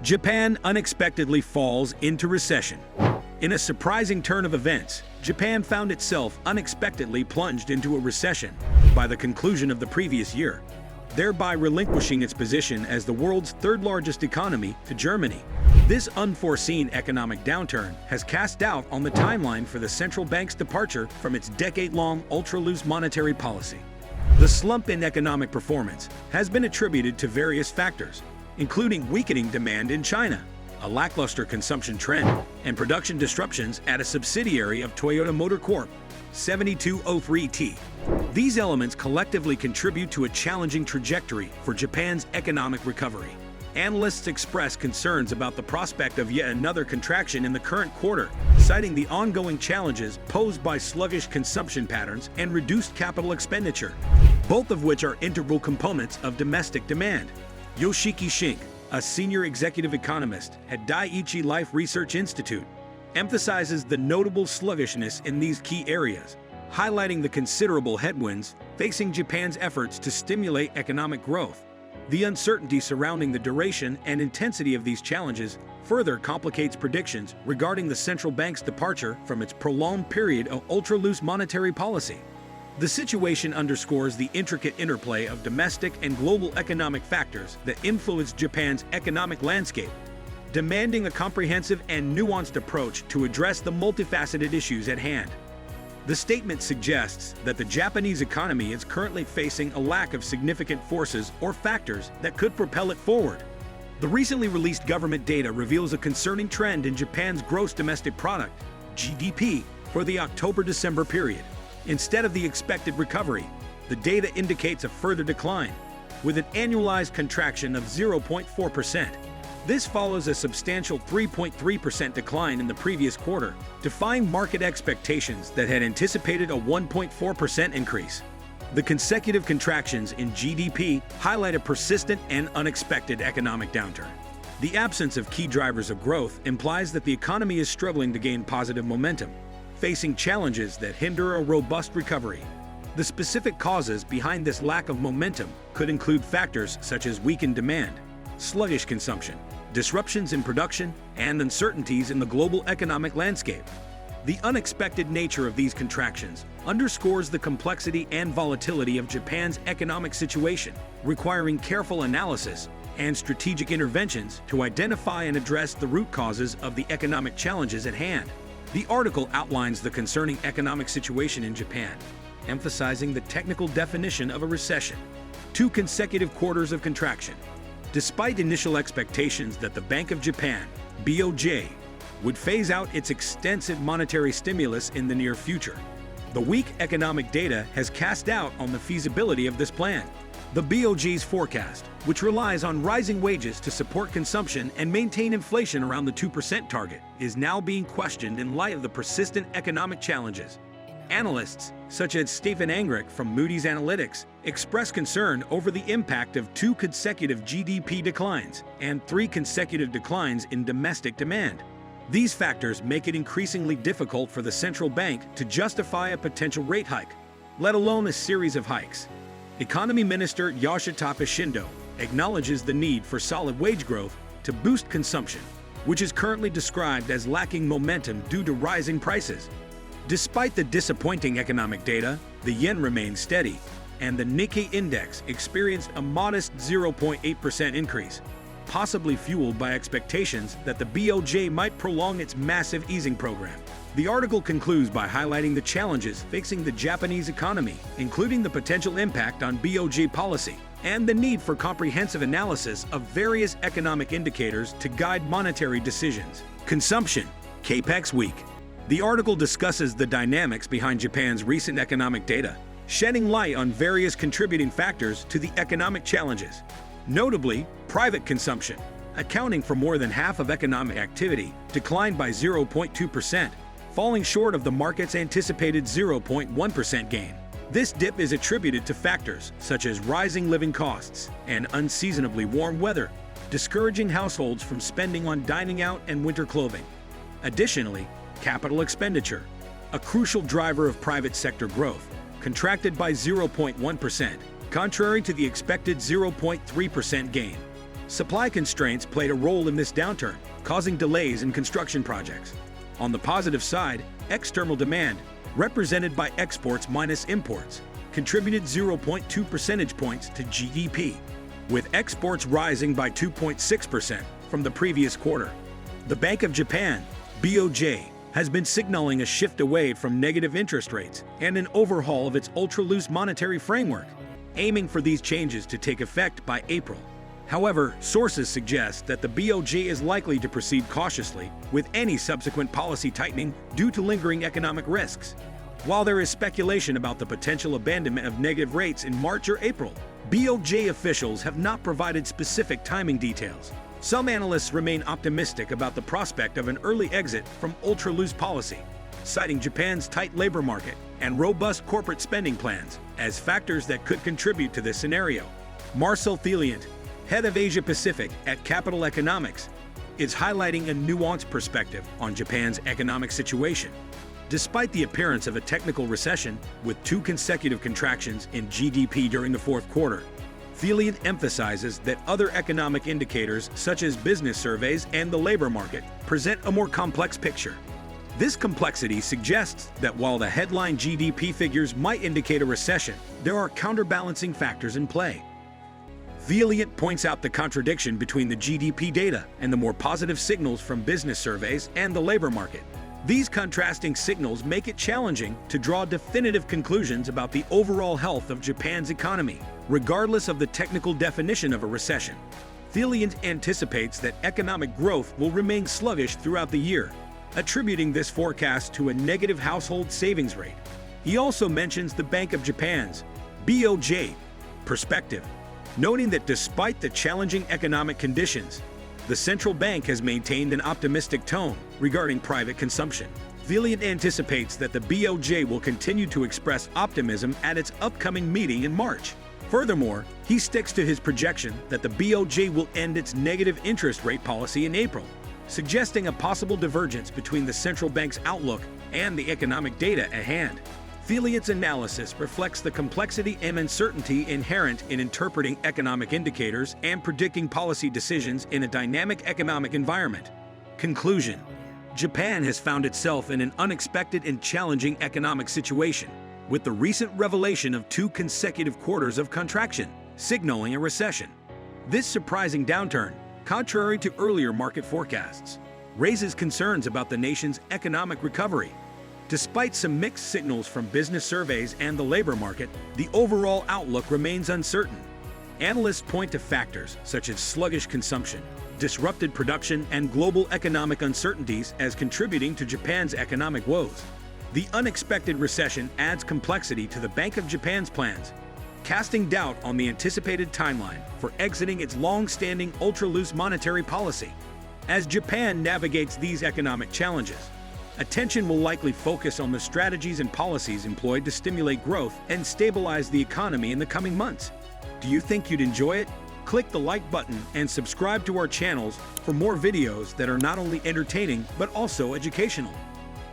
Japan unexpectedly falls into recession. In a surprising turn of events, Japan found itself unexpectedly plunged into a recession by the conclusion of the previous year, thereby relinquishing its position as the world's third-largest economy to Germany. This unforeseen economic downturn has cast doubt on the timeline for the central bank's departure from its decade-long ultra-loose monetary policy. The slump in economic performance has been attributed to various factors, including weakening demand in China, a lackluster consumption trend, and production disruptions at a subsidiary of Toyota Motor Corp, 7203T. These elements collectively contribute to a challenging trajectory for Japan's economic recovery. Analysts express concerns about the prospect of yet another contraction in the current quarter, citing the ongoing challenges posed by sluggish consumption patterns and reduced capital expenditure, both of which are integral components of domestic demand. Yoshiki Shink, a senior executive economist at Daiichi Life Research Institute, emphasizes the notable sluggishness in these key areas, highlighting the considerable headwinds facing Japan's efforts to stimulate economic growth. The uncertainty surrounding the duration and intensity of these challenges further complicates predictions regarding the central bank's departure from its prolonged period of ultra-loose monetary policy. The situation underscores the intricate interplay of domestic and global economic factors that influence Japan's economic landscape, demanding a comprehensive and nuanced approach to address the multifaceted issues at hand. The statement suggests that the Japanese economy is currently facing a lack of significant forces or factors that could propel it forward. The recently released government data reveals a concerning trend in Japan's gross domestic product, GDP, for the October-December period. Instead of the expected recovery, the data indicates a further decline, with an annualized contraction of 0.4%. This follows a substantial 3.3% decline in the previous quarter, defying market expectations that had anticipated a 1.4% increase. The consecutive contractions in GDP highlight a persistent and unexpected economic downturn. The absence of key drivers of growth implies that the economy is struggling to gain positive momentum, facing challenges that hinder a robust recovery. The specific causes behind this lack of momentum could include factors such as weakened demand, sluggish consumption, disruptions in production, and uncertainties in the global economic landscape. The unexpected nature of these contractions underscores the complexity and volatility of Japan's economic situation, requiring careful analysis and strategic interventions to identify and address the root causes of the economic challenges at hand. The article outlines the concerning economic situation in Japan, emphasizing the technical definition of a recession: 2 consecutive quarters of contraction. Despite initial expectations that the Bank of Japan, BOJ, would phase out its extensive monetary stimulus in the near future, the weak economic data has cast doubt on the feasibility of this plan. The BOJ's forecast, which relies on rising wages to support consumption and maintain inflation around the 2% target, is now being questioned in light of the persistent economic challenges. Analysts, such as Stephen Angrick from Moody's Analytics, express concern over the impact of 2 consecutive GDP declines and 3 consecutive declines in domestic demand. These factors make it increasingly difficult for the central bank to justify a potential rate hike, let alone a series of hikes. Economy Minister Yoshitaka Shindo acknowledges the need for solid wage growth to boost consumption, which is currently described as lacking momentum due to rising prices. Despite the disappointing economic data, the yen remained steady, and the Nikkei index experienced a modest 0.8% increase, possibly fueled by expectations that the BOJ might prolong its massive easing program. The article concludes by highlighting the challenges facing the Japanese economy, including the potential impact on BOJ policy and the need for comprehensive analysis of various economic indicators to guide monetary decisions. Consumption, Capex weak. The article discusses the dynamics behind Japan's recent economic data, shedding light on various contributing factors to the economic challenges. Notably, private consumption, accounting for more than half of economic activity, declined by 0.2%, falling short of the market's anticipated 0.1% gain. This dip is attributed to factors such as rising living costs and unseasonably warm weather, discouraging households from spending on dining out and winter clothing. Additionally, capital expenditure, a crucial driver of private sector growth, contracted by 0.1%, contrary to the expected 0.3% gain. Supply constraints played a role in this downturn, causing delays in construction projects. On the positive side, external demand, represented by exports minus imports, contributed 0.2 percentage points to GDP, with exports rising by 2.6% from the previous quarter. The Bank of Japan, BOJ, has been signaling a shift away from negative interest rates and an overhaul of its ultra-loose monetary framework, aiming for these changes to take effect by April. However, sources suggest that the BOJ is likely to proceed cautiously with any subsequent policy tightening due to lingering economic risks. While there is speculation about the potential abandonment of negative rates in March or April, BOJ officials have not provided specific timing details. Some analysts remain optimistic about the prospect of an early exit from ultra-loose policy, citing Japan's tight labor market and robust corporate spending plans as factors that could contribute to this scenario. Marcel Theliant, head of Asia Pacific at Capital Economics, is highlighting a nuanced perspective on Japan's economic situation. Despite the appearance of a technical recession with 2 consecutive contractions in GDP during the fourth quarter, Theliant emphasizes that other economic indicators such as business surveys and the labor market present a more complex picture. This complexity suggests that while the headline GDP figures might indicate a recession, there are counterbalancing factors in play. Theliant points out the contradiction between the GDP data and the more positive signals from business surveys and the labor market. These contrasting signals make it challenging to draw definitive conclusions about the overall health of Japan's economy, regardless of the technical definition of a recession. Theliant anticipates that economic growth will remain sluggish throughout the year, attributing this forecast to a negative household savings rate. He also mentions the Bank of Japan's, BOJ, perspective, noting that despite the challenging economic conditions, the central bank has maintained an optimistic tone regarding private consumption. Theliant anticipates that the BOJ will continue to express optimism at its upcoming meeting in March. Furthermore, he sticks to his projection that the BOJ will end its negative interest rate policy in April, suggesting a possible divergence between the central bank's outlook and the economic data at hand. Theliant's analysis reflects the complexity and uncertainty inherent in interpreting economic indicators and predicting policy decisions in a dynamic economic environment. Conclusion: Japan has found itself in an unexpected and challenging economic situation, with the recent revelation of 2 consecutive quarters of contraction, signaling a recession. This surprising downturn, contrary to earlier market forecasts, raises concerns about the nation's economic recovery. Despite some mixed signals from business surveys and the labor market, the overall outlook remains uncertain. Analysts point to factors such as sluggish consumption, disrupted production, and global economic uncertainties as contributing to Japan's economic woes. The unexpected recession adds complexity to the Bank of Japan's plans, casting doubt on the anticipated timeline for exiting its long-standing ultra-loose monetary policy. As Japan navigates these economic challenges, attention will likely focus on the strategies and policies employed to stimulate growth and stabilize the economy in the coming months. Do you think you'd enjoy it? Click the like button and subscribe to our channels for more videos that are not only entertaining but also educational.